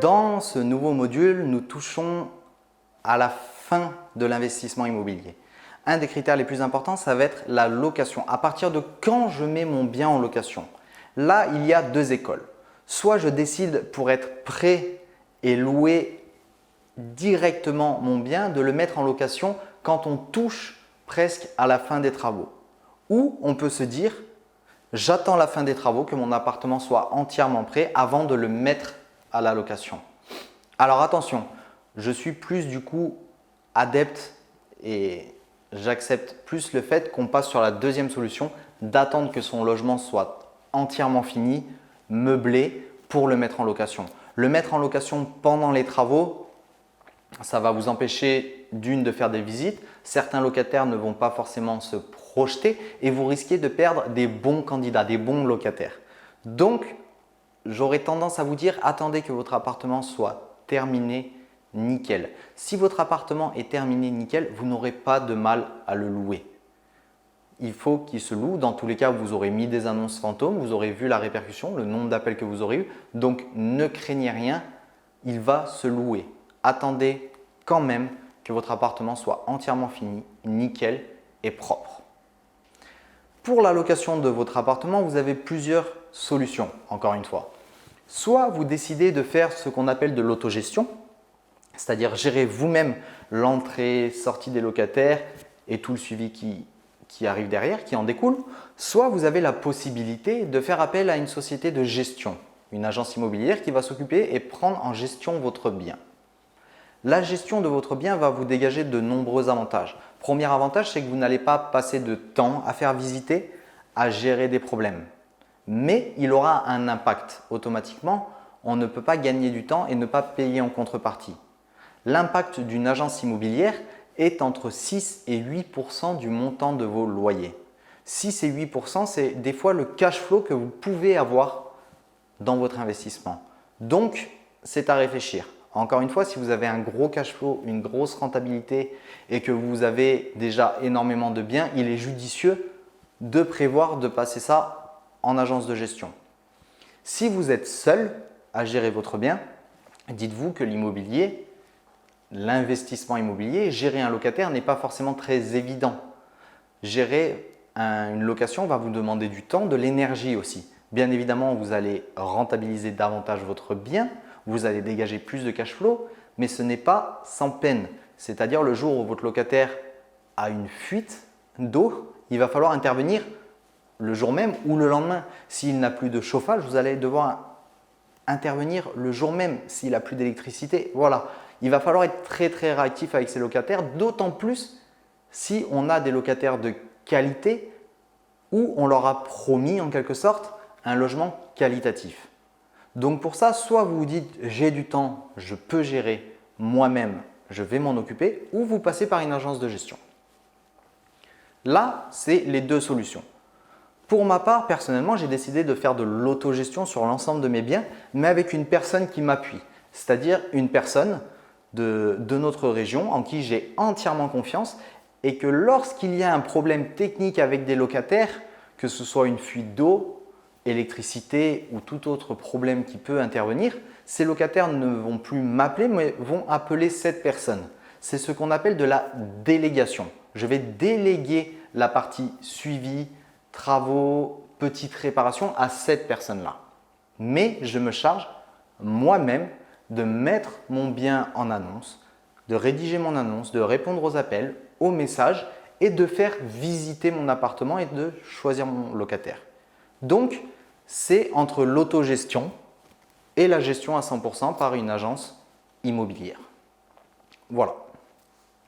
Dans ce nouveau module, nous touchons à la fin de l'investissement immobilier. Un des critères les plus importants, ça va être la location. À partir de quand je mets mon bien en location? Là, il y a deux écoles. Soit je décide pour être prêt et louer directement mon bien, de le mettre en location quand on touche presque à la fin des travaux. Ou on peut se dire, j'attends la fin des travaux, que mon appartement soit entièrement prêt avant de le mettre à la location. Alors attention, je suis plus du coup adepte et j'accepte plus le fait qu'on passe sur la deuxième solution, d'attendre que son logement soit entièrement fini, meublé pour le mettre en location. Le mettre en location pendant les travaux, ça va vous empêcher d'une de faire des visites. Certains locataires ne vont pas forcément se projeter et vous risquez de perdre des bons candidats, des bons locataires. Donc, j'aurais tendance à vous dire, attendez que votre appartement soit terminé nickel. Si votre appartement est terminé nickel, vous n'aurez pas de mal à le louer. Il faut qu'il se loue. Dans tous les cas, vous aurez mis des annonces fantômes, vous aurez vu la répercussion, le nombre d'appels que vous aurez eu. Donc, ne craignez rien, il va se louer. Attendez quand même que votre appartement soit entièrement fini, nickel et propre. Pour la location de votre appartement, vous avez plusieurs solutions, encore une fois. Soit vous décidez de faire ce qu'on appelle de l'autogestion, c'est-à-dire gérer vous-même l'entrée, sortie des locataires et tout le suivi qui arrive derrière, qui en découle. Soit vous avez la possibilité de faire appel à une société de gestion, une agence immobilière qui va s'occuper et prendre en gestion votre bien. La gestion de votre bien va vous dégager de nombreux avantages. Premier avantage, c'est que vous n'allez pas passer de temps à faire visiter, à gérer des problèmes. Mais il aura un impact. Automatiquement, on ne peut pas gagner du temps et ne pas payer en contrepartie. L'impact d'une agence immobilière est entre 6 et 8% du montant de vos loyers. 6 et 8%, c'est des fois le cash flow que vous pouvez avoir dans votre investissement. Donc, c'est à réfléchir. Encore une fois, si vous avez un gros cash flow, une grosse rentabilité et que vous avez déjà énormément de biens, il est judicieux de prévoir de passer ça en agence de gestion. Si vous êtes seul à gérer votre bien, dites-vous que l'immobilier, l'investissement immobilier, gérer un locataire n'est pas forcément très évident. Gérer une location va vous demander du temps, de l'énergie aussi. Bien évidemment, vous allez rentabiliser davantage votre bien, vous allez dégager plus de cash flow, mais ce n'est pas sans peine. C'est-à-dire le jour où votre locataire a une fuite d'eau, il va falloir intervenir le jour même ou le lendemain. S'il n'a plus de chauffage, vous allez devoir intervenir le jour même. S'il n'a plus d'électricité, voilà. Il va falloir être très réactif avec ses locataires, d'autant plus si on a des locataires de qualité où on leur a promis en quelque sorte un logement qualitatif. Donc pour ça, soit vous vous dites j'ai du temps, je peux gérer moi-même, je vais m'en occuper, ou vous passez par une agence de gestion. Là, c'est les deux solutions. Pour ma part, personnellement, j'ai décidé de faire de l'autogestion sur l'ensemble de mes biens, mais avec une personne qui m'appuie, c'est-à-dire une personne de notre région en qui j'ai entièrement confiance et que lorsqu'il y a un problème technique avec des locataires, que ce soit une fuite d'eau, électricité ou tout autre problème qui peut intervenir, ces locataires ne vont plus m'appeler mais vont appeler cette personne. C'est ce qu'on appelle de la délégation. Je vais déléguer la partie suivi, travaux, petites réparations à cette personne-là. Mais je me charge moi-même de mettre mon bien en annonce, de rédiger mon annonce, de répondre aux appels, aux messages et de faire visiter mon appartement et de choisir mon locataire. Donc, c'est entre l'autogestion et la gestion à 100% par une agence immobilière. Voilà.